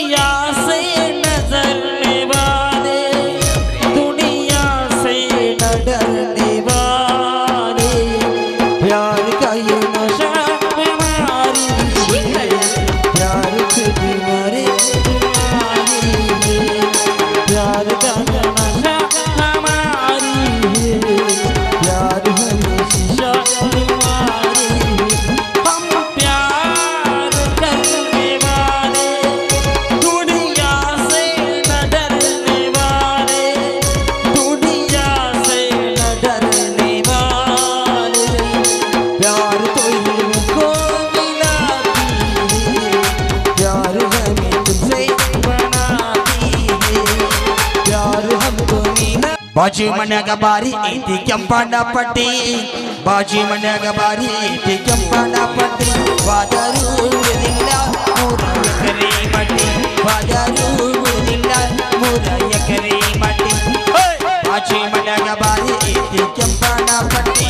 दुनिया से नजर वाले दुनिया से न डरने वाले प्यार का ये नशा हमारी प्यार की बीमारी प्यार का नशा हमारी प्यार हमेशा हमारी हम प्यार करने वाले दुनिया से न डरने वाले दुनिया से न डरने वाले प्यार तो इनको मिलाती है प्यार हमें तुझसे बनाती है प्यार हमको मिला बाजी मन्याग बारी इति ಕೆಂಪಣ್ಣ ಪಟ್ಟಿ ಬಾಜಿ ಮನ್ಯಾಗ ಬಾರಿ ಇತಿ ಕೆಂಪಣ್ಣ ಪಟ್ಟಿ ವಾದರು ಉಳಿದಿಲ್ಲ 3 ಎಕರೆ ಮಟ್ಟಿ ವಾದರು ಉಳಿದಿಲ್ಲ 3 ಎಕರೆ ಮಟ್ಟಿ ಬಾಜಿ ಮನ್ಯಾಗ ಬಾರಿ ಇತಿ ಕೆಂಪಣ್ಣ ಪಟ್ಟಿ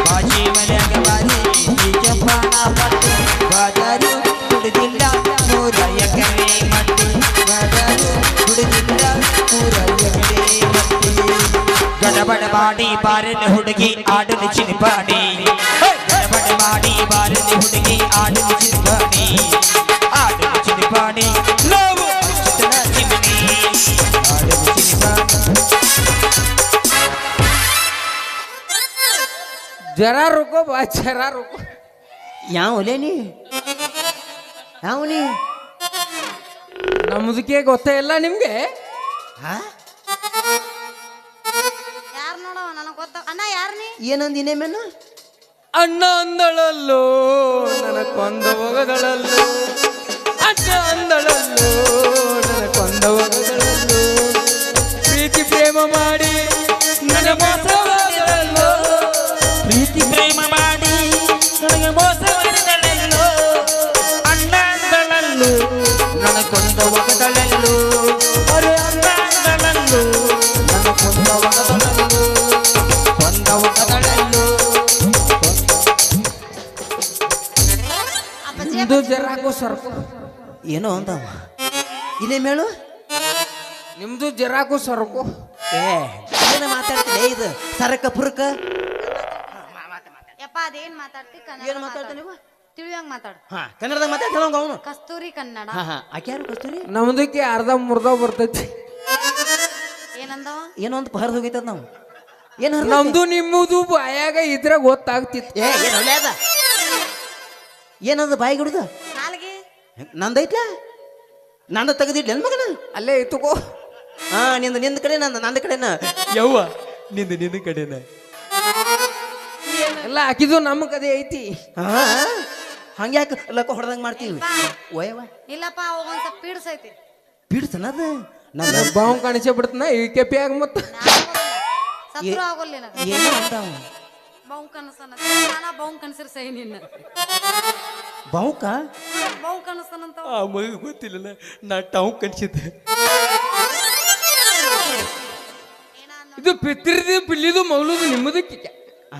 ಬಾಜಿ ಮನ್ಯಾಗ ಬಾರಿ ಇತಿ ಕೆಂಪಣ್ಣ ಪಟ್ಟಿ ವಾದರು ಉಳಿದಿಲ್ಲ 3 ಎಕರೆ ಮಟ್ಟಿ ವಾದರು ಉಳಿದಿಲ್ಲ 3 ಎಕರೆ ಮಟ್ಟಿ ಗಡಬಡ ಮಾಡಿ ಬಾರನೆ ಹುಡುಗಿ ಆಡಲು ಚಿನ್ಪಾಡಿ ಗಡಬಡ ಮಾಡಿ ಬಾರನೆ ಹುಡುಗಿ ಆಡಲು ಚಿನ್ಪಾಡಿ ಆಡಲು ಚಿನ್ಪಾಡಿ ನಾವು ಅಚ್ಚುತನ ಚಿಮನಿ ಆಡಲು ಚಿನ್ಪಾಡಿ जरा रुको बा जरा रुको ಯಾವ ಒಲೆ ನೀ ಯಾವ ನೀ ನಮ್ದಕ್ಕೆ ಗೊತ್ತೇ ಇಲ್ಲ ನಿಮ್ಗೆ ಹಾ ಯಾರು ನೋಡವ ನನಗೆ ಗೊತ್ತ ಅಣ್ಣ ಯಾರು ನೀ ಏನೊಂದು ಇನ್ನೇಮೇನು ಅಣ್ಣ ಅಂದಳಲ್ಲೋ ನನ್ನ ಕೊಂದ ಹೋಗದಳಲ್ಲೋ ಅಣ್ಣ ಅಂದಳಲ್ಲೋ ನನ್ನ ಕೊಂದ ಹೋಗದಳಲ್ಲೋ ಪ್ರೀತಿ ಪ್ರೇಮ ಮಾಡಿ ನನ್ನ ಮೋಸವಾದಳಲ್ಲೋ ಪ್ರೀತಿ ಪ್ರೇಮ ಮಾಡಿ ನನಗೆ ಮೋಸ ಮಾಡಿದಳಲ್ಲೋ ಅಣ್ಣ ಅಂದಳಲ್ಲೋ ನನ್ನ ಕೊಂದ ಒಗದಳಲ್ಲೋ ಅರೆ ಅಣ್ಣ ಅಂದಳಲ್ಲೋ ನನ್ನ ಕೊಂದ ಒಗದಳಲ್ಲೋ ಕೊಂದ ಒಗದಳಲ್ಲೋ ಅಪ್ಪಾಜಿ ನಿಮ್ದು ಜರಾಕು ಸರ್ಕು ಏನೋ ಅಂತ ಇಲ್ಲೇ ಮೇಳು ನಿಮ್ದು ಜರಾಕು ಸರ್ಕು ಏ ಏನು ಮಾತಾಡ್ತಿಲ್ಲ ಇದು ಸರಕ ಪುರಕ ಯಪ್ಪ ಅದೇನ್ ಮಾತಾಡ್ತಿ ಕನ್ನಡ ಏನು ಮಾತಾಡ್ತಾನೆ ನೀವು ತಿಳಿಯಂಗ್ ಮಾತಾಡು ಹಾ ಕನ್ನಡದಾಗ ಮಾತಾಡ್ತಾನ ಅವನು ಕಸ್ತೂರಿ ಕನ್ನಡ ಹಾ ಹಾ ಆಕ್ಯಾರು ಕಸ್ತೂರಿ ನಮ್ದಕ್ಕೆ ಅರ್ಧ ಮುರ್ಧ ಬರ್ತೈತಿ ಏನಂದವ ಏನೋ ಅಂತ ಹರಿದು ಹೋಗೈತದ ನಾವು ಏನು ನಮ್ದು ನಿಮ್ಮದು ಬಾಯಾಗ ಇದ್ರ ಗೊತ್ತಾಗ್ತಿತ್ತು ಏ ಏನು ಹೊಲೆ ಅದ ಏನಂದ ಬಾಯಿಗೆ ಹಿಡ್ದ ನಾಲ್ಗೆ ನಂದೈತ್ಲ ನಂದು ತೆಗೆದಿಡ್ಲಿ ಮಗನ ಅಲ್ಲೇ ಇತ್ತುಕೋ ಹಾ ನಿಂದ ಕಡೆ ನಂದ ಕಡೆನ ಯವ್ವ ನಿಂದ ಕಡೆನ ಎಲ್ಲ ಹಾಕಿದ್ದು ನಮ್ಮ ಕದೆ ಐತಿ ಹಾ ಹಂಗ್ಯಾಕೆ ಲಕ್ಕ ಹೊಡೆದಂಗೆ ಮಾಡ್ತೀವಿ ಓಯವ ಇಲ್ಲಪ್ಪ ಅವಾಗ ಒಂದ್ ಸ್ವಲ್ಪ ಪೀಡ್ಸೈತಿ ಬಿಡ್ತನದ ನನ್ನ ಬಾವು ಕಾಣಿಸೇ ಬಿಡ್ತನ ಈ ಕೆಪಿಯಾಗ ಮತ್ತ ಸತ್ರು ಆಗೋಲ್ಲ ನಿನಗ ಏನೋ ಅಂತಾವ ಬಹು ಕನಸನ ನಾನ ಬಹು ಕನಸಿರ್ ಸೈ ನಿನ್ನ ಬಾವುಕ ಬಹು ಕನಸನಂತ ಆ ಮಗ ಗೊತ್ತಿಲ್ಲ ನಾ ಟಾವು ಕನ್ಸಿದ್ದೆ ಇದು ಪಿತ್ರಿದು ಪಿಲ್ಲಿದು ಮೌಲುದು ನಿಮ್ಮದಕ್ಕೆ ಆ?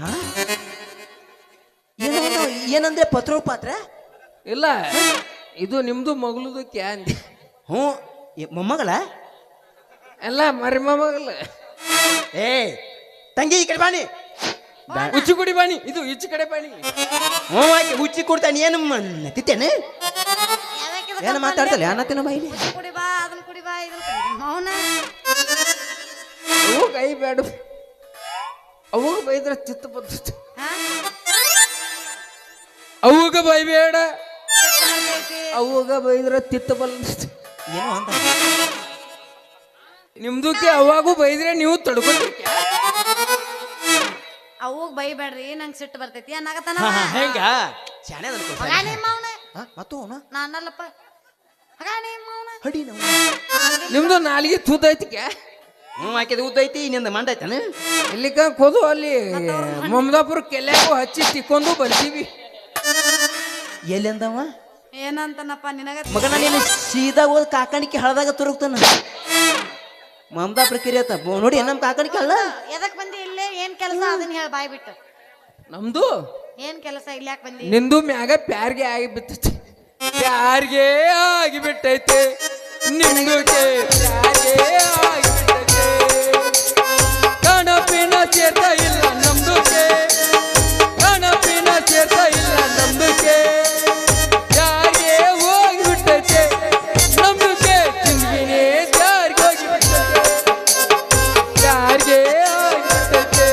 ಏನೋ ಅಂತಾವ. ಏನಂದ್ರೆ ಪತ್ರ ಪಾತ್ರ ಇಲ್ಲ ಇದು ನಿಮ್ದು ಮಗಳುದು ಕ್ಯಾ ಅಂದೆ ಹ್ಞೂ ಮೊಮ್ಮಗಳ ಎಲ್ಲ ಮರಿ ಮೊಮ್ಮಗಲ್ಲ ಏ ತಂಗಿ ಈ ಕಡೆ ಬಾಣಿ ಉಚ್ಚಿ ಕುಡಿ ಬಾಣಿ ಇದು ಈಚೆ ಕಡೆ ಬಾಣಿ ಹ್ಞೂ ಆಕೆ ಹುಚ್ಚಿ ಕೊಡ್ತಾನೆ ಏನು ತಿತ್ತೇನೆ ಏನು ಮಾತಾಡ್ತಲ್ಲ ಅನ್ನತ್ತಿನ ಬಾಯಿಲಿ ಕುಡಿ ಬಾ ಅದನ್ನ ಕುಡಿ ಬಾ ಇದನ್ನ ಕುಡಿ ಮೌನ ಅವು ಕೈ ಬೇಡ ಅವಾಗ ಬೈದ್ರ ಚಿತ್ತ ಬರ್ತೈತಿ ಹಾ ಅವಾಗ ಬೈಬೇಡ ಚೆಕ್ ಮಾಡ್ತೈತಿ ಅವಾಗ ಬೈದ್ರ ತಿತ್ತ ಬರ್ತೈತಿ ಏನೋ ಅಂತ ನಿಮ್ದಕ್ಕೆ ಅವಾಗೂ ಬೈದ್ರೆ ನೀವು ತಡ್ಕೊತೀರಿ ಅವಾಗ ಬೈಬೇಡ್ರಿ ನಂಗೆ ಸಿಟ್ಟು ಬರ್ತೈತಿ ಅನ್ನಾಗತ್ತಾನ ಹೆಂಗ ಶಾಣೆ ಮಗ ನಿಮ್ಮ ಅವನ ಮತ್ತು ಅವನ ನಾನಲ್ಲಪ್ಪ ಮಗ ನಿಮ್ಮ ಅವನ ಹಡಿ ನಾವು ನಿಮ್ದು ನಾಲಿಗೆ ತೂತೈತಿ ಕ್ಯಾ ಹ್ಞೂ ಆಕೆದ ಉದ್ದೈತಿ ನಿಂದ ಮಂಡೈತಾನೆ ಇಲ್ಲಿಕ ಕೋದು ಅಲ್ಲಿ ಮಮದಾಪುರ ಕೆಲ್ಯಾಗೂ ಹಚ್ಚಿ ತಿಕ್ಕೊಂಡು ಬರ್ತೀವಿ ಎಲ್ಲಿ ಅಂದವ ಏನಂತನಪ್ಪ ನಿನಗ ಮಗನ ನೀನು ಸೀದಾ ಹೋದ್ ಕಾಕಣಿಕೆ ಹಳದಾಗ ತುರುಕ್ತಾನ ಮಮತಾ ಪ್ರಕ್ರಿಯೆ ಆತ ನೋಡಿ ನಮ್ಮ ಕಾಕಣಿಕೆ ಹಳ್ಳ ಎದಕ್ ಬಂದಿ ಇಲ್ಲೇ ಏನ್ ಕೆಲಸ ಅದನ್ನ ಹೇಳ ಬಾಯ್ ಬಿಟ್ಟು ನಮ್ದು ಏನ್ ಕೆಲಸ ಇಲ್ಲಿ ಯಾಕೆ ಬಂದಿ ನಿಂದು ಮ್ಯಾಗ ಪ್ಯಾರ್ಗೆ ಆಗಿ ಬಿತ್ತೈತಿ ಪ್ಯಾರ್ಗೆ ಆಗಿ ಬಿಟ್ಟೈತೆ ನಿಂದುಕೆ ಪ್ಯಾರೇ ಆಗಿಬಿಟ್ಟೈತೆ ಕಣಪಿನ ಚೇತ ಇಲ್ಲ ನಮ್ದುಕೆ ಕಣಪಿನ ಚೇತ ಇಲ್ಲ ನಮ್ದುಕೆ ಯಾರಿಗೆ ಹೋಗಿಬಿಟ್ಟೈತೆ ನಮ್ದುಕೆ ಜಿಂದಗಿನೇ ಯಾರಿಗೆ ಹೋಗಿಬಿಟ್ಟೈತೆ ಯಾರಿಗೆ ಆಗಿಬಿಟ್ಟೈತೆ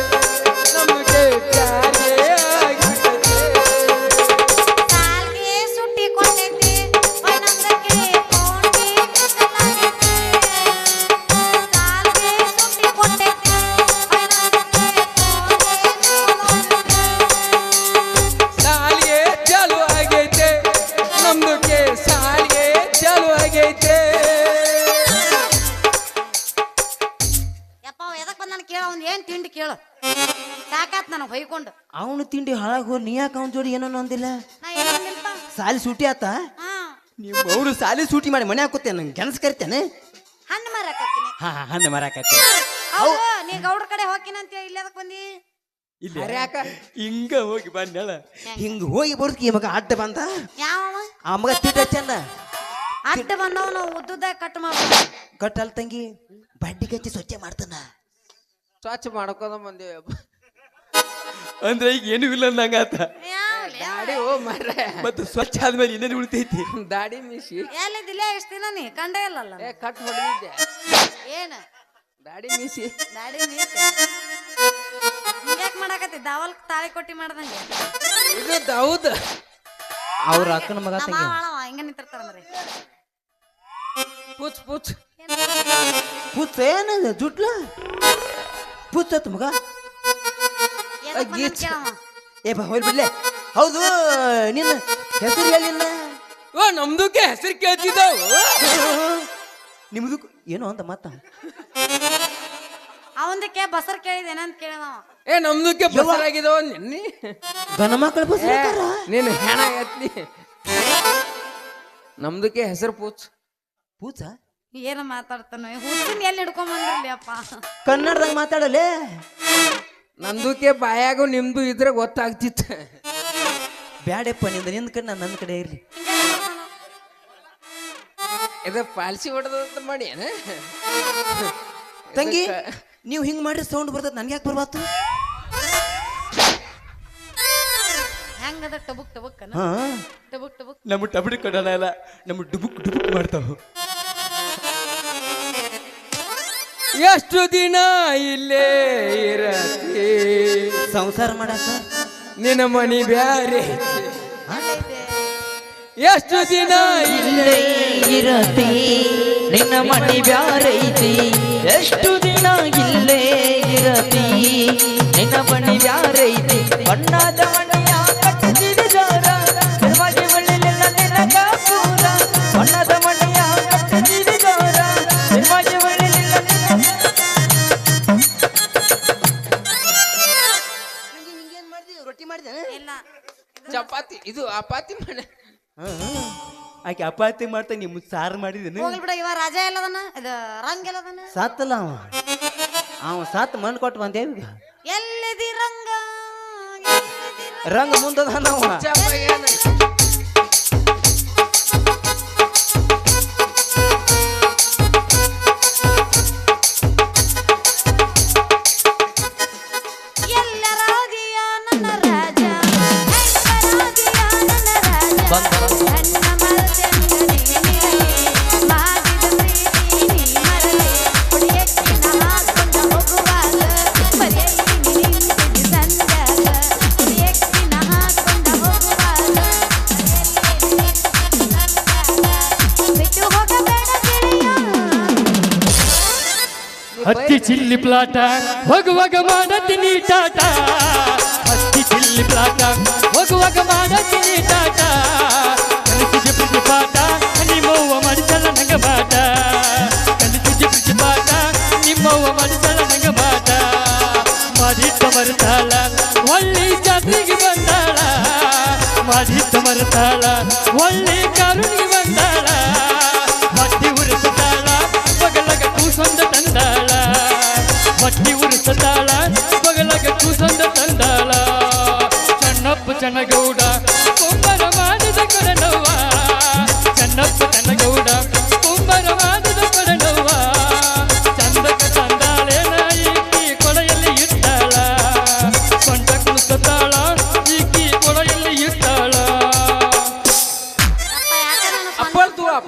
ನಮ್ದುಕೆ ಯಾರಿಗೆ ಆಗಿಬಿಟ್ಟೈತೆ ಸಾಲ್ಗೆ ಸುಟ್ಟಿ ಕೊಟ್ಟೈತಿ ಒನ್ನೊಂದಕ್ಕೆ ಫೋನ್ಗೆ ಕಿಸಲಾಗೈತಿ ಸಾಲ್ಗೆ ಸುಟ್ಟಿ ಕೊಟ್ಟೈತಿ ಒನ್ನೊಂದಕ್ಕೆ ಸಾಲಿಗೆ ಚಾಲು ಆಗೈತೆ ನಮ್ದುಕೆ ಸಾಲಿಗೆ ಚಾಲು ಆಗೈತೆ ಯಪ್ಪ ಎದಕ್ ಬಂದ್ ನಾನು ಕೇಳ ಅವ್ನ್ ಏನ್ ತಿಂಡಿ ಕೇಳು ಸಾಕಾತ್ ನನಗೆ ಹೊಯ್ಕೊಂಡು ಅವನು ತಿಂಡಿ ಹಾಳಾಗಿ ಹೋಗಿ ನೀ ಯಾಕೆ ಅವನ ಜೋಡಿ ಏನೋ ಅಂದಿಲ್ಲ ನಾ ಏನಂದಿಲ್ಪ ಸಾಲಿ ಸೂಟಿ ಆತ ಹಾ ನೀವು ಅವರು ಸಾಲಿ ಸೂಟಿ ಮಾಡಿ ಮನೆ ಹಾಕೋತೇನೆ ನಂಗೆ ಕೆಲಸ ಕರಿತೇನೆ ಹಣ್ಣು ಮಾರಾಕತ್ತೀನಿ ಹಾ ಹಣ್ಣು ಮರಾಕತ್ತೆ ಹೌದು ನೀ ಗೌಡ್ರ ಕಡೆ ಹೋಗಿನ ಅಂತ ಇಲ್ಲಿ ಅದಕ್ಕೆ ಬಂದಿ ಇಲ್ಲ ಯಾಕ ಹಿಂಗ ಹೋಗಿ ಬಂದಳ ಹಿಂಗ ಹೋಗಿ ಬರೋದಕ್ಕೆ ಈ ಮಗ ಅಡ್ಡ ಬಂದ ಯಾವ ಆ ಮಗ ತಿಟ್ಟ ಚಂದ ಅಡ್ಡ ಬಂದವ ನಾವು ಉದ್ದುದಾಗ ಕಟ್ ಮಾಡ್ಬೋದು ಕಟ್ಟಲ್ ತಂಗಿ ಬಡ್ಡಿ ಕಚ್ಚಿ ಸ್ವಚ್ಛ ಮಾಡ್ತಾನ ಸ್ವಚ್ಛ ಮಾಡ್ಕೋದ ಬಂದೇವ ಅಂದ್ರೆ ಈಗ ಏನು ಇಲ್ಲ ಅಂದಂಗಾತ ದಾಡಿ ಓ ಮರ್ರೆ ಮತ್ತೆ ಸ್ವಚ್ಛ ಆದ್ಮೇಲೆ ಇನ್ನೇನು ಉಳಿತೈತಿ ದಾಡಿ ಮೀಸಿ ಎಲ್ಲಿದ್ದಿಲ್ಲ ಎಷ್ಟು ದಿನ ನೀ ಕಂಡೇ ಇಲ್ಲಲ್ಲ ಏ ಕಟ್ ಹೊಡೆದಿದ್ದೆ ಏನ ದಾಡಿ ಮೀಸಿ ದಾಡಿ ಹಿಂಗ್ಯಾಕ್ ಮಾಡಾಕತ್ತಿ ದಾವಲ್ ತಾಳಿ ಕೊಟ್ಟಿ ಮಾಡ್ದಂಗೆ ಇದು ಹೌದು ಅವ್ರ ಅಕ್ಕನ ಮಗ ನಮ್ಮ ತಂಗಿ ಮಾವ ಹಿಂಗ ನಿಂತಿರ್ತಾರ ಮರಿ ಪುಚ್ ಪುಚ್ ಪುಚ್ಚ ಏನದ ಜುಟ್ಲ ಪುಚ್ಚತ್ ಮಗ ಗೀಚ್. ಏ ಬಾ ಹೋಲ್ ಬಿಡ್ಲೆ ಹೌದು ನಿನ್ನ ಹೆಸರು ಹೇಳಿಲ್ಲ ಓ ನಮ್ದುಕ್ಕೆ ಹೆಸರು ಕೇಳ್ತಿದ್ದಾವು ನಿಮ್ದು ಏನೋ ಅಂತ ಮತ್ತ ಅವಂದಕ್ಕೆ ಬಸರ್ ಕೇಳಿದೇನ ಅಂತ ಕೇಳಿದವ ಏ ನಮ್ದುಕ್ಕೆ ಬಸರಾಗಿದಾವ ನಿನ್ನೆ ಗಣ ಮಕ್ಕಳು ಬಸ್ ನೀನು ಹೆಣ ಎತ್ಲಿ ನಮ್ದುಕ್ಕೆ ಹೆಸರು ಪೂಚ್ ಪೂಚ ಏನ ಮಾತಾಡ್ತಾನ ಹುಚ್ಚಿನ ಎಲ್ಲಿ ಹಿಡ್ಕೊಂಡ್ ಬಂದಿರ್ಲಿ ಅಪ್ಪ ಕನ್ನಡದಾಗ ಮಾತಾಡಲೇ ನಂದುಕ್ಕೆ ಬಾಯಾಗು ನಿಮ್ದು ಇದ್ರೆ ಗೊತ್ತಾಗ್ತಿತ್ತು ಬ್ಯಾಡಪ್ಪ ನಿಂದ ಕಡೆ ನನ್ನ ಕಡೆ ಇರ್ಲಿ ಇದು ಪಾಲ್ಸಿ ಹೊಡೆದಂತ ಮಾಡಿ ಏನ ತಂಗಿ ನೀವು ಹಿಂಗ್ ಮಾಡಿ ಸೌಂಡ್ ಬರ್ತದ ನನ್ಗೆ ಯಾಕೆ ಬರ್ಬಾತು ಹೆಂಗದ ಟಬುಕ್ ಟಬುಕ್ ಹಾ ಟಬುಕ್ ಟಬುಕ್ ನಮ್ಮ ಟಬಡಿ ಕಡಲ ಇಲ್ಲ ನಮ್ಮ ಡುಬುಕ್ ಡುಬುಕ್ ಮಾಡ್ತಾವ ಎಷ್ಟು ದಿನ ಇಲ್ಲೇ ಇರತಿ ಸಂಸಾರ ಮಾಡಾಕ ನಿನ್ನ ಮನಿ ಬ್ಯಾರೆ ಎಷ್ಟು ದಿನ ಇಲ್ಲೇ ಇರತಿ ನಿನ್ನ ಮನಿ ಬ್ಯಾರೈತಿ ಎಷ್ಟು ದಿನ ಇಲ್ಲೇ ಇರತಿ ನಿನ್ನ ಮನಿ ಬ್ಯಾರೈತಿ ಬಣ್ಣದ ಮಣಿಯ ಕಟ್ಟಿದ ಜಾರ ನಿರ್ವಾಗಿ ಒಳ್ಳೆಲ್ಲ ನಿನಗ ಪೂರ ಬಣ್ಣದ ಮಣಿಯ ಕಟ್ಟಿದ ಜಾರ ನಿರ್ವಾಗಿ ಒಳ್ಳೆಲ್ಲ ಹಿಂಗೇನ್ ಮಾಡ್ದಿ ರೊಟ್ಟಿ ಮಾಡಿದೆ ಇಲ್ಲ ಚಪಾತಿ ಇದು ಅಪಾತಿ ಮಾಡಿ ಆಕೆ ಅಪಾತಿ ಮಾಡ್ತಾ ನಿಮ್ಮ ಸಾರು ಮಾಡಿದೇನು ಹೋಗ್ಲಿ ಬಿಡ ಇವ ರಾಜ ಎಲ್ಲದನ ಇದು ರಂಗ್ ಎಲ್ಲದನ ಸಾತ್ತಲ್ಲ ಅವ ಸಾತ್ ಮಣ್ಣು ಕೊಟ್ಟು ಬಂದೇವ್ ಈಗ ಎಲ್ಲಿದಿ ರಂಗ ರಂಗ ಮುಂದದ ನಾವು ಎಲ್ಲರಾದಿಯ ನನ್ನ ರಾಜ ಹೆಂಗರಾದಿಯ ನನ್ನ ರಾಜ ನನ್ನ ಮರತೆಂಗನೇ ಮಾಡಿದ ಪ್ರೀತಿ ನೀ ಮರಲೆ ಕುಡಿಯಕ್ಕಿನ ಹಾಕೊಂಡ ಹೋಗುವಾಗ ಮರೆಯಲ್ಲಿ ನಿಂತಿದ್ದ ಸಂಜಾಗ ಕುಡಿಯಕ್ಕಿನ ಹಾಕೊಂಡ ಹೋಗುವಾಗ ಮರೆಯಲ್ಲಿ ನಿಂತಿದ್ದ ಸಂಜಾಗ ಬಿಟ್ಟು ಹೋಗಬೇಡ ಗೆಳೆಯ ಹತ್ತಿ ಚಿಲ್ಲಿ ಪ್ಲಾಟ ಹೋಗುವಾಗ ಮಾಡತೀನಿ ಟಾಟ ಹತ್ತಿ ಚಿಲ್ಲಿ ಪ್ಲಾಟ ಹೋಗುವಾಗ ಮಾಡತೀನಿ ಟಾಟ ಕಲಿಸಿದ ಪ್ರೀತಿ ಪಾಠ ನಿಮ್ಮವ್ವ ಮಾಡಿಸಲ್ಲ ನಂಗ ಬಾಟ ಕಲಿಸಿದ ಪ್ರೀತಿ ಪಾಠ ನಿಮ್ಮವ್ವ ಮಾಡಿಸಲ್ಲ ನಂಗ ಬಾಟ ಮಾಡಿದ್ದ ಮರುತ್ತಾಳ ಒಳ್ಳಿ ಜಾತ್ರೆಗೆ ಬಂದಾಳ ಮಾಡಿದ್ದ ಮರುತ್ತಾಳ ಒಳ್ಳಿ ಕಾರುಣಿಗೆ ಬಂದಾಳ ಹೊಟ್ಟಿ ಉರಿಸುತ್ತಾಳ ಬಗಲಗ ಕೂಸೊಂದ ತಂದಾಳ ಹೊಟ್ಟಿ ಉರಿಸುತ್ತಾಳ ಬಗಲಗ ಕೂಸೊಂದ ತಂದಾಳ ಚನ್ನಪ್ಪ ಚನ್ನಗೌಡ ಕುಂಬರ ಮಾಡಿದ ಕೊರನವ್ವ ಚನ್ನಪ್ಪ ಚನ್ನಗೌಡ ಕುಂಬರ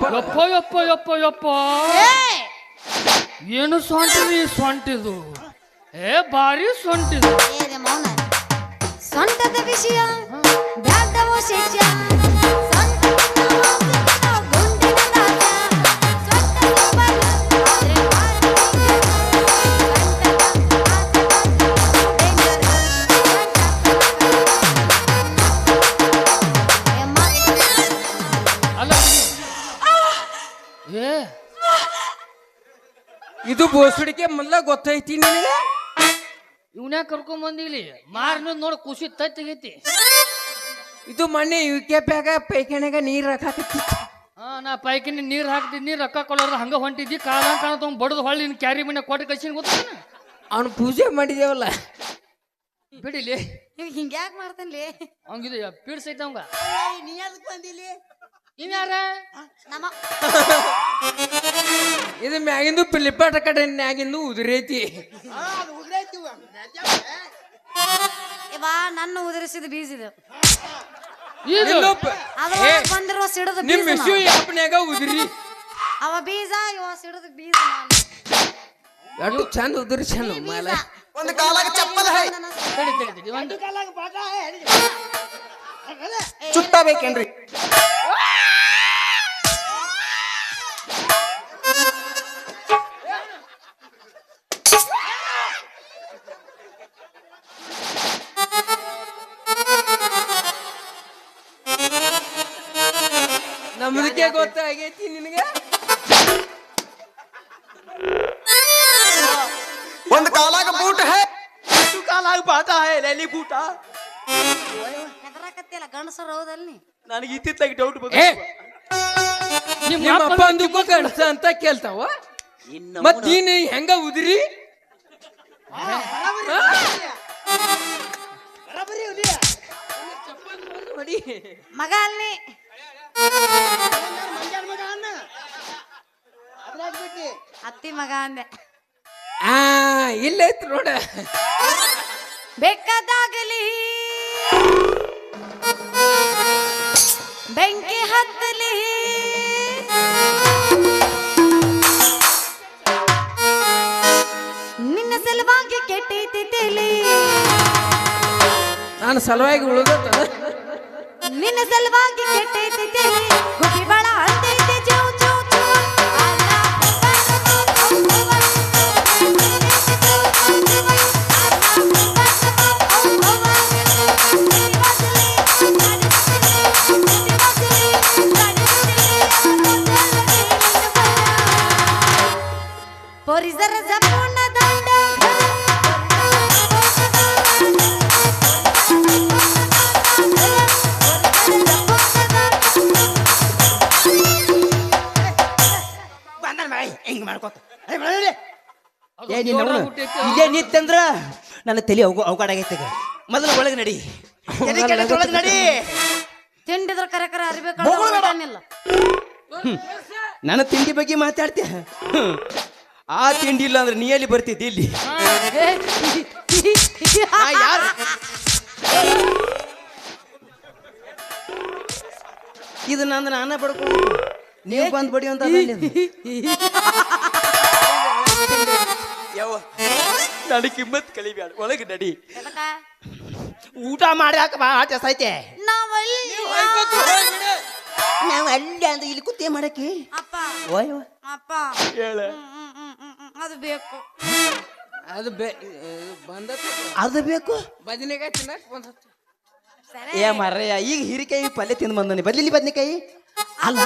ಯಪ್ಪ ಯಪ್ಪ ಯಪ್ಪ ಯಪ್ಪ ಏನು ಸೊಂಟಿದು ಈ ಸೊಂಟಿದು ಭಾರಿ ಸೊಂಟಿದು ಮೌನ ಸೊಂಟದ ವಿಷಯ ಬ್ಯಾಡವೋ ಶಿಷ್ಯ ಅಲ್ಲ ಏ ಇದು ಬೋಸಡಿಕೆ ಮೊದ್ಲ ಗೊತ್ತೈತಿ ನಿನಗೆ ಇವನ್ಯಾಕ ಕರ್ಕೊಂಡ್ ಬಂದಿಲ್ಲಿ ಮಾರನ ನೋಡ ಖುಷಿ ತೆಗೈತಿ ಇದು ಮೊನ್ನೆ ಯುಕೆ ಪ್ಯಾಗ ಪೈಖಾನೆಗ ನೀರ್ ಹಾಕತ್ತಿತ್ತು ನಾ ಪೈಕಿನ ನೀರ್ ಹಾಕ್ತಿದ್ನಿ ರೊಕ್ಕ ಕೊಡೋರು ಹಂಗ ಹೊಂಟಿದ್ದಿ ಕಾಲ ಕಾಣ ಬಡದು ಹೊಳ್ಳಿ ಕ್ಯಾರಿ ಮನೆ ಕೊಟ್ಟು ಕಳ್ಸಿನ ಗೊತ್ತಾನ ಅವ್ನು ಪೂಜೆ ಮಾಡಿದೇವಲ್ಲ ಬಿಡಿಲಿ ಇವ್ ಹಿಂಗ್ಯಾಕ್ ಮಾಡ್ತಾನ್ಲಿ ಹಂಗಿದು ಪೀಡ್ಸೈತ ಅವಂಗ ನೀ ಅದಕ್ಕೆ ಬಂದಿಲ್ಲಿ ಇನ್ಯಾರ ನಮ್ಮ ಇದು ಮ್ಯಾಗಿಂದು ಪಿಲಿಪಾಟ ಕಡೆ ಮ್ಯಾಗಿಂದು ಉದುರೈತಿ ಇವಾ ನನ್ನ ಉದುರಿಸಿದ ಬೀಜ ಇದು ಇದು ಅದ್ರೊಳಗ್ ಬಂದಿರೋ ಸಿಡದ ನಿಮ್ ಬೀಜ ಮಿಶು ಯಾಪನ್ಯಾಗ ಉದುರಿ ಅವ ಬೀಜ ಇವ ಸಿಡದ ಬೀಜ ನಾನು ಎಷ್ಟು ಚಂದ ಉದುರಿ ಚಂದ ಮಾಲ ಒಂದು ಕಾಲಾಗ ಚಪ್ಪದ ತಡಿ ತಡಿ ತಡಿ ಒಂದು ಚುಟ್ಟ ಬೇಕೇನ್ರಿ ನಮ್ದಕ್ಕೆ ಗೊತ್ತಾಗೈತಿ ನಿನಗೆ ಒಂದು ಕಾಲಾಗ ಬೂಟ ಹೇ ಕಾಲಾಗ ಬಾಟ ಹೇ ಲೆಲಿ ಬೂಟ ಹೆದರಾಕತ್ತಿಲ್ಲ ಗಂಡಸರು ಹೌದಲ್ಲಿ ನನಗೆ ಇತ್ತಿತ್ತಾಗಿ ಡೌಟ್ ಏ ನಿಮ್ಮ ಅಪ್ಪ ಅಂದಕ್ಕೂ ಕಳ್ಸ ಅಂತ ಕೇಳ್ತಾವ ಮತ್ ನೀನು ಹೆಂಗ ಉದುರಿ ಮಗ ಅಲ್ಲಿ ಅತ್ತಿ ಮಗ ಅಂದೆ ಇಲ್ಲೈತ್ ನೋಡ ಬೇಕಾದಾಗಲಿ ಬೆಂಕಿ ಹತ್ತಲಿ ನಿನ್ನ ಸಲುವಾಗಿ ಕೆಟ್ಟೈತಿ ತಲಿ ನಾನು ಸಲುವಾಗಿ ಉಳಿದ ನಿನ್ನ ಸಲುವಾಗಿ ಕೆಟ್ಟೈತಿ ತಲಿ ಗುಬ್ಬಿ ಬಾಳ ಅಂತೈತಿ ಜೋ ಜೋ ಜೋ ಪರಿಸರ ಜಪುಣ ದಂಡ ಹಿಂಗ್ ಮಾಡ್ಕೋತ ಇದೇ ನಿತ್ತಂದ್ರ ನನ್ನ ತಲೆ ಅವಘಾಡ ಆಗೈತೆ ಈಗ ಮೊದಲು ಒಳಗೆ ನಡಿ ಒಳಗೆ ನಡಿ ತಿಂಡಿದ್ರ ಕರೆ ಕರೆ ಅರಿಬೇಕಲ್ಲ ನನ್ನ ತಿಂಡಿ ಬಗ್ಗೆ ಮಾತಾಡ್ತೀಯ ಆ ತಿಂಡಿ ಇಲ್ಲ ಅಂದ್ರೆ ನೀ ಎಲ್ಲಿ ಬರ್ತಿದ್ದಿ ಇಲ್ಲಿ ಯಾರು ಇದು ನಂದು ನಾನ ಬಡ್ಕೊಂಡು ನೀವು ಬಂದ್ ಬಡಿ ಅಂತ ಯಾವ ನನಗೆ ಕಿಮ್ಮತ್ ಕಲಿಬ್ಯಾಡ ಒಳಗೆ ನಡಿ ಊಟ ಮಾಡಿ ಹಾಕ ಆಟ ಸೈತೆ ನಾವು ಅಲ್ಲಿ ಅಂತ ಇಲ್ಲಿ ಕುತ್ತೇ ಮಾಡಕ್ಕೆ ಅಪ್ಪ ಓಯ್ ಅಪ್ಪ ಹೇಳ ಅದು ಬೇಕು ಅದು ಬಂದ ಅದು ಬೇಕು ಬದನೆಕಾಯಿ ತಿನ್ನಕ್ ಬಂದತ್ತು ಏ ಮರ್ರಯ್ಯ ಈಗ ಹೀರಿಕಾಯಿ ಪಲ್ಯ ತಿಂದು ಬಂದನಿ ಬದ್ಲಿ ಬದ್ನಿಕಾಯಿ ಅಲ್ಲ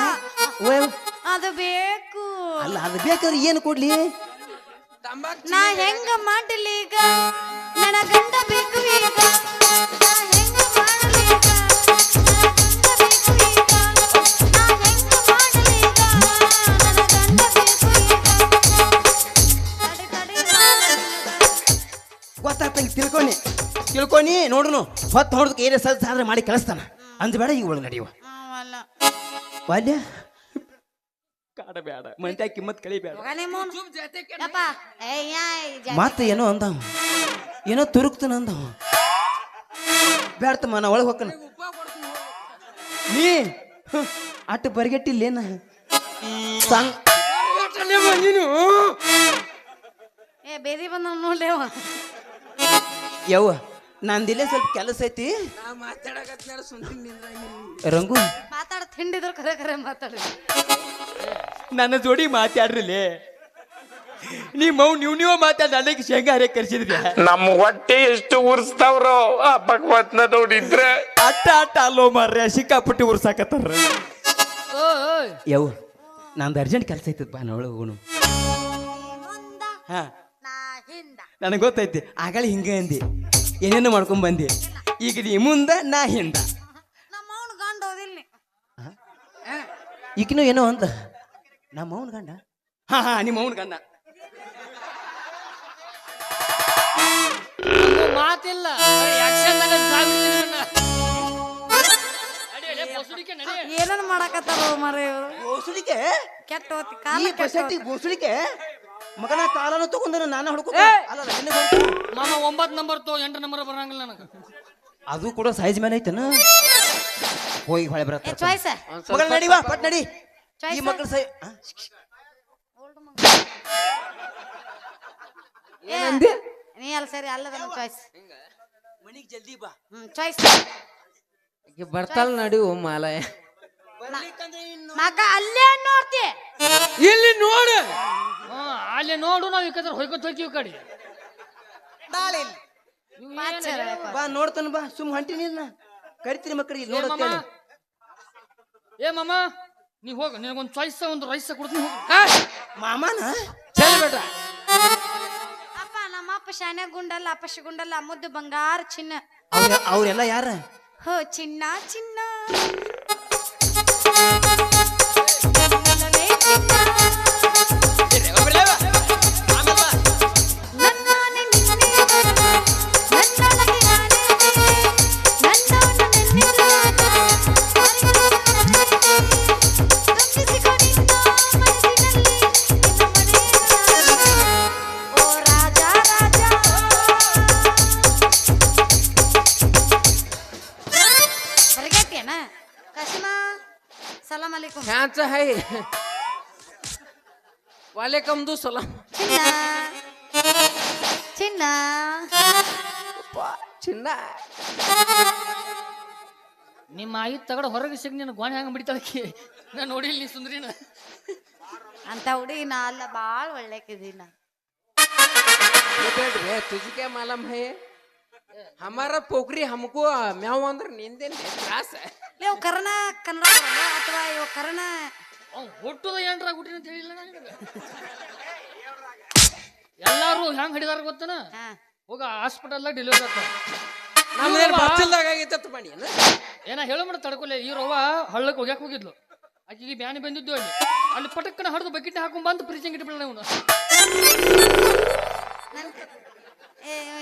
ಓಯ್ ಅದು ಬೇಕು ಅಲ್ಲ ಅದು ಬೇಕಾದ್ರೆ ಏನು ಕೊಡ್ಲಿ ನಾ ಹೆಂಗ ಮಾಡಲಿ ಈಗ ನನ್ನ ಗಂಡ ಬೇಕು ಈಗ ನಾ ಹೆಂಗ ಮಾಡಲಿ ಈಗ ನನ್ನ ಗಂಡ ಬೇಕು ಈಗ ನಾ ಹೆಂಗ ಮಾಡಲಿ ಈಗ ನನ್ನ ಗಂಡ ಬೇಕು ಈಗ ಗೊತ್ತಾಗ್ತಂಗೆ ತಿಳ್ಕೊನಿ ನೋಡ್ರು ಹೊತ್ತು ಹೊಡೆದಕ್ಕೆ ಏನೇ ಸಾದ್ರೆ ಮಾಡಿ ಕಳಿಸ್ತಾನ ಅಂದ್ಬೇಡ ಈಗ ಒಳಗೆ ನಡೆಯುವ ಅಲ್ಲ ಬಾಲ್ಯ ಕಾಡ ಬೇಡ ಮಂತ್ಯಾಗ ಕಿಮ್ಮತ್ ಕಳಿಬೇಡ ಯಪ್ಪ ಮತ್ತೆ ಏನೋ ಅಂದವ ಏನೋ ತುರುಕ್ತಾನ ಅಂದವ ಬೇಡ್ತಮ್ಮ ನಾ ಒಳಗೆ ಹೋಗ್ತಾನ ನೀ ಅಟ್ಟು ಬರ್ಗೆಟ್ಟಿಲ್ಲೇನ ಸಂಗ್ ನೀನು ಏ ಬೇದಿ ಬಂದ ನೋಡ್ಲೇವ ಯವ್ವ ನಂದಿಲ್ಲೇ ಸ್ವಲ್ಪ ಕೆಲಸ ಐತಿ ನಾ ಮಾತಾಡಕತ್ನಾರ ಸುಮ್ನೆ ರಂಗು ಮಾತಾಡ ತಿಂಡಿದ್ರು ಖರೆ ಖರೆ ಮಾತಾಡಿ ನನ್ನ ಜೋಡಿ ಮಾತಾಡ್ರಿಲೆ ನೀವು ಮಾತಾಡ ನನಗೆ ಶೇಂಗಾ ಹರೇ ಕರ್ಸಿದ್ರಿ ನಮ್ಮ ಹೊಟ್ಟೆ ಎಷ್ಟು ಉರ್ಸ್ತಾವ್ರೋ ಆ ಭಗವತ್ನ ನೋಡಿದ್ರೆ ಅಟ್ಟ ಅಲ್ಲೋ ಮಾರ್ರೆ ಸಿಕ್ಕಾಪಟ್ಟಿ ಉರ್ಸಾಕತ್ತಾರ ಓಯ್ ಯವ್ವ ನಂದು ಅರ್ಜೆಂಟ್ ಕೆಲಸ ಐತದ ಬಾ ನೋಡು ಹೋಗೋಣ ಮುಂದ ಹಾ ನಾ ಹಿಂದ ನನಗೆ ಗೊತ್ತೈತಿ ಆಗಳೇ ಹಿಂಗೆ ಅಂದಿ ಏನೇನು ಮಾಡ್ಕೊಂಡ್ ಬಂದಿ ಈಗ ನೀ ಮುಂದ ನಾ ಹಿಂದ ನಮ್ಮ ಅವನು ಗಂಡ ಓದಿಲ್ಲ ಈಗಿನೂ ಏನೋ ಅಂತ ನಮ್ಮ ಅವನ ಗಂಡ ಹಾ ನಿಮ್ಮ ಅವನ ಗಂಡ ನಮ್ಗೂ ಮಾತಿಲ್ಲ ಆಕ್ಷನ್ದಾಗ ಸಾಯ್ಬಿಡ್ತೀನಿ ನಿಮ್ಮನ್ನ. ನಡಿ, ಲೇ, ಬಸುಡಿಕೆ ನಡಿ. ಏನನ್ನ ಮಾಡಕತ್ತಾರ ಮರ ಇವರು ಬೋಸುಳಿಕೆ ಕೆಟ್ಟ ಹೋತಿ ಈ ಕಾಲ ಬಸಟ್ಟಿ ಬೋಸುಳಿಕೆ ಮಗನ ಕಾಲನು ತಗೊಂಡ ನಾನು ಹೊಡ್ಕೊ ಅಲ್ಲ ಮಾಮ 9 ನಂಬರ್ ತೋ 8 ನಂಬರ್ ಬರಂಗಿಲ್ಲ ನನಗೆ. ಅದು ಕೂಡ ಸೈಜ್ ಮೇಲೆ ಐತನ ಹೋಗಿ ಹೊಳೆ ಬರತ್ತ ಚಾಯ್ಸ್ ಮಗಳ ನಡಿವಾ ಪಟ್ ನಡಿ ಈ ಚಾಯ್ಸ್ ಮಕ್ಕಳ ಸೈ ನೀ ಅಲ್ಲ ಸರಿ ಅಲ್ಲದ ಚಾಯ್ಸ್ ಮನಿಗೆ ಜಲ್ದಿ ಬಾ ಚಾಯ್ಸ್ ಬರ್ತಾಳ ನಡಿ ಓ ಮಾಲಯ ಮಗ ಅಲ್ಲೇ ನೋಡ್ತಿ ಇಲ್ಲಿ ನೋಡು ಅಲ್ಲಿ ನೋಡು ನಾವು ಈ ಕಡೆ ಹೊಯ್ಕೊತ ಹೋಗ್ತೀವಿ ಕಡೆ ಬಾ ನೋಡ್ತಾನ ಬಾ ಸುಮ್ ಹೊಂಟಿನಿ ನಾ ಕರಿತೀನಿ ಮಕ್ಕಳಿಗೆ ಏ ಮಾಮ ನೋಡತ್ತೇಳಿ ಏ ಮಾಮ ನೀ ಹೋಗ ನಿನಗೊಂದು ಚಾಯ್ಸ್ ಒಂದು ರೈಸ್ ಕೊಡ್ತೀನಿ ಹೋಗು. ಮಾಮನ ಚಲ್ ಬೇಟ ಅಪ್ಪ ನಮ್ಮ ಅಪ್ಪ ಶಾನ್ಯ ಗುಂಡಲ್ಲ ಅಪ್ಪಶ ಗುಂಡಲ್ಲ ಮುದ್ದು ಬಂಗಾರ ಚಿನ್ನ ಅವ್ರೆಲ್ಲ ಯಾರ ಹೋ ಚಿನ್ನ ಚಿನ್ನ ಸಲಾಮ್ ಅಲೈಕುಂ ಖ್ಯಾಚ ಹೈ ವಾಲೇಕಮ್ ದು ಸಲಾಮ್ ಚಿನ್ನ ಚಿನ್ನ ಚಿನ್ನ ನಿಮ್ಮ ಆಯಿ ತಗಡ ಹೊರಗೆ ಸಿಗ್ ನೀನು ಗೋಣಿ ಹಂಗ ಬಿಡ್ತಾಳಕಿ ನಾ ನೋಡಿಲ್ಲ ನೀ ಸುಂದ್ರಿನ ಅಂತ ಹುಡುಗಿ ನಾ ಅಲ್ಲ ಬಾಳ ಒಳ್ಳೆಕಿದೀನ बेटे तुझे क्या मालूम है हमारा पोखरी हमको म्याऊ अंदर नींदे त्रास है ಲೇ ಅವ್ ಕರ್ಣ ಕನ್ನಡ ಬರಲ್ಲ ಅಥವಾ ಇವ ಕರ್ಣ ಅವ್ನು ಹುಟ್ಟುದ ಏನ್ರ ಹುಟ್ಟಿನ ಅಂತ ಹೇಳಿಲ್ಲ ನನಗೆ ಎಲ್ಲಾರು ಹೆಂಗ್ ಹಿಡಿದಾರ ಗೊತ್ತನ ಹಾ ಹೋಗ ಹಾಸ್ಪಿಟಲ್ ಡೆಲಿವರಿ ಆಗ್ತಾವ ನಮ್ದೇನು ಬಚ್ಚಲ್ದಾಗ ಆಗೈತೆ ಬಣಿ ಏನ ಹೇಳೋ ಮಾಡ ತಡ್ಕೊಲೆ ಈ ರವ್ವ ಹಳ್ಳಕ್ಕೆ ಹೋಗ್ಯಾಕ ಹೋಗಿದ್ಲು ಆಕಿಗೆ ಬ್ಯಾನಿ ಬಂದಿದ್ದು ಅಲ್ಲಿ ಅಲ್ಲಿ ಪಟಕ್ಕನ ಹರಿದು ಬಕೆಟ್ ಹಾಕೊಂಡ್ ಬಂದು ಫ್ರಿಜ್ಜಿಂಗ್ ಇಟ್ಬಿಡ ಇವನು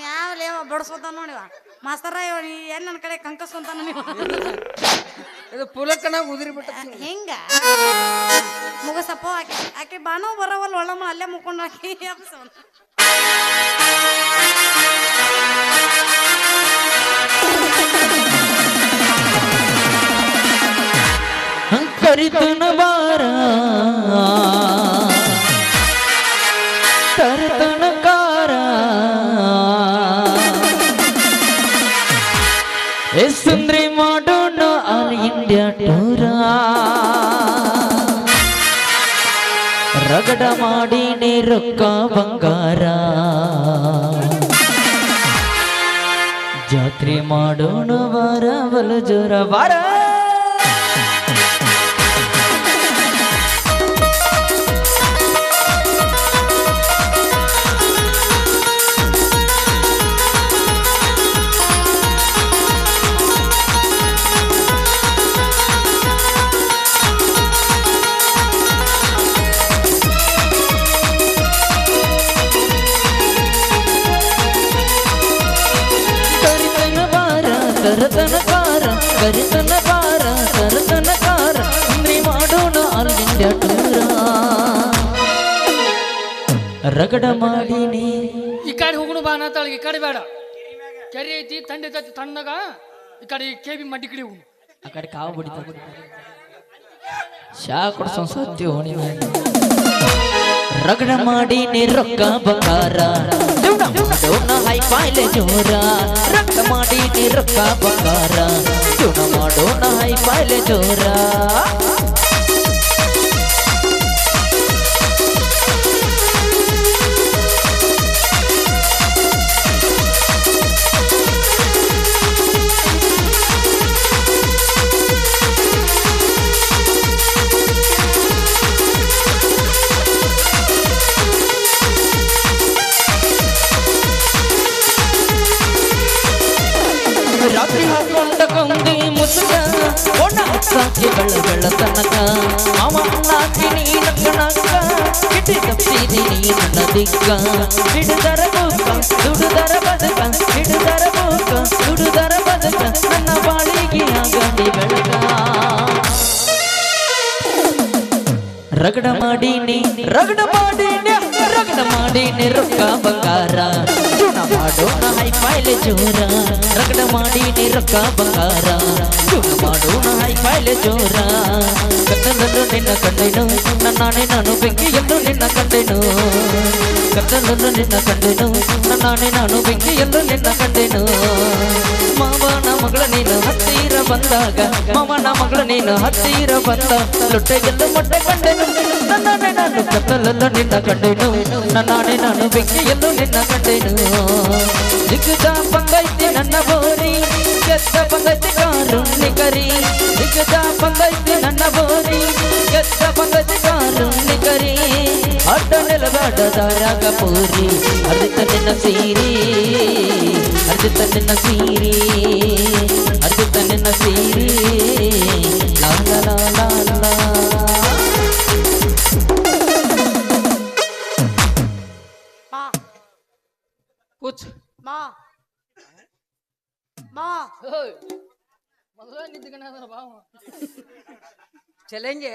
ಯಾವ ಲೇವ ಬಡಸ್ಕೊತ ನೋಡಿವ ಮಾಸ್ತರ ಇವ ಎಲ್ಲಿ ನನ್ನ ಕಡೆ ಕಂಕಸ್ಕೊಂತಾನ ನೀವು ಇದು ಪುಲಕ್ಕನ ಉದುರಿ ಬಿಟ್ಟ ಹಿಂಗ ಮುಗಸಪ್ಪ ಆಕೆ ಆಕೆ ಬಾನೋ ಬರವಲ್ಲ ಒಳ್ಳಮ್ಮ ಅಲ್ಲೇ ಮುಕ್ಕೊಂಡು ಹಾಕಿ ಕರಿತನ ಬಾರ ತರತನ ಕಾರ ಸುಂದ್ರಿ ಮಾಡೋಣ ಆಲ್ ಇಂಡಿಯಾ ಟೂರ ರಗಡ ಮಾಡಿ ರೊಕ್ಕ ಬಂಗಾರ ಜಾತ್ರೆ ಮಾಡೋಣ ಬಾರ ಬಲು ಜೋರ ಬಾರ ತರತನಕಾರ ಕರಿತನಕಾರ ತರತನಕಾರ ಸುಂದ್ರಿ ಮಾಡೋಣ ಆಲ್ ಇಂಡಿಯಾ ಟೂರ ರಗಡ ಮಾಡಿನಿ ಈ ಕಡೆ ಹೋಗೋಣ ಬಾ ನಾತಾಳಿಗೆ ಈ ಕಡೆ ಬೇಡ ಕೆರೆ ಐತಿ ತಂಡ ಐತಿ ತಣ್ಣಗ ಈ ಕಡೆ ಕೇಬಿ ಮಡ್ಡಿ ಕಡೆ ಹೋಗು ಆ ಕಡೆ ಕಾವು ಬಿಡಿತ ಶಾ ಕೊಡ್ಸೋ ಸತ್ಯ ಓಣಿ ರಗಡ ಮಾಡಿ ನೀ ರೊಕ್ಕ ಬಂಗಾರ ಮಾಡೋಣ ಹೈ ಪಾಯ್ಲೆ ಜೋರ ರಗಡ ಮಾಡಿ ನೀ ರೊಕ್ಕ ಬಂಗಾರ ಜೀವನ ಮಾಡೋಣ ಹೈ ಪಾಯ್ಲೆ ಜೋರ ರಾತ್ರಿ ಹಾಕೊಂಡ ಕೊಂದಿ ಮುಸುಗ ಒಣ ಸಾಕಿ ಬೆಳ ತನಕ ಅವ ನಾಕಿ ನೀನ ಕಣಕ ಇಟಿ ತಪ್ಪಿದಿ ನೀ ನನ್ನ ದಿಕ್ಕ ಹಿಡಿದರ ಬೂಕ ದುಡುದರ ಬದುಕ ಹಿಡಿದರ ಬೂಕ ದುಡುದರ ಬದುಕ ನನ್ನ ಬಾಳಿಗೆ ಆಗಲಿ ಬೆಳಕ ರಗಡ ಮಾಡೀನಿ ರಗಡ ಮಾಡೀನಿ ರಗಡ ಮಾಡೀನಿ ರೊಕ್ಕ ಬಂಗಾರ ಜೀವನ ಮಾಡೋಣ ಹೈ ಪಾಯ್ಲೆ ಜೋರ ರಗಡ ಮಾಡೀನಿ ರೊಕ್ಕ ಬಂಗಾರ ಜೀವನ ಮಾಡೋಣ ಹೈ ಪಾಯ್ಲೆ ಜೋರ ಕತ್ತಲನ್ನು ನಿನ್ನ ಕಂಡೆನು ನನ್ನಾಣೆ ನಾನು ಬೆಂಕಿಯನ್ನು ನಿನ್ನ ಕಂಡೆನು ಕತ್ತಲನ್ನು ನಿನ್ನ ಕಂಡೆನು ನನ್ನಾಣೆ ನಾನು ಬೆಂಕಿಯನ್ನು ನಿನ್ನ ಕಂಡೆನು ಮಾವನ ಮಗಳ ನೀನು ಹತ್ತಿರ ಬಂದಾಗ ಮಾವನ ಮಗಳ ನೀನು ಹತ್ತಿರ ಬಂದ ಲೊಟ್ಟೆಗೆಲ್ಲ ಮೊಟ್ಟೆ ಕಂಡೆನು ನನ್ನಾಣೆ ನಾನು ಕತ್ತಲನ್ನು ನಿನ್ನ ಕಂಡೆನು ನನ್ನಾಣೆ ನಾನು ಬೆಂಕಿಯನ್ನು ನಿನ್ನ ಕಂಡೆನು ದಿಗ್ಗದ ಬಂದೈತಿ ನನ್ನ ಬೋರಿ ಗೆದ್ದ ಬಂದೈತಿ ಕಾರುಣ್ಣಿಕರಿ ದಿಗ್ಗದ ಬಂದೈತಿ ನನ್ನ ಬೋರಿ ಗೆದ್ದ ಬಂದೈತಿ ಕಾರುಣ್ಣಿಕರಿ ಅಡ್ಡ ನೆಲಗಾಡದಾರಾಗ ಪೂರಿ ಅರ್ಜಿತ ನಿನ್ನ ಸೀರಿ ಅರ್ಜಿತ ನಿನ್ನ ಸೀರಿ ಅರ್ಜಿತ ನಿನ್ನ ಸೀರಿ ಲಾ ಲಾ ಲಾ ಲಾ ಲಾ ಕುಚ್ ಮೊದಲ ನಿದ್ದಿಗಣ ಬಾವ ಚಲೆಂಗೆ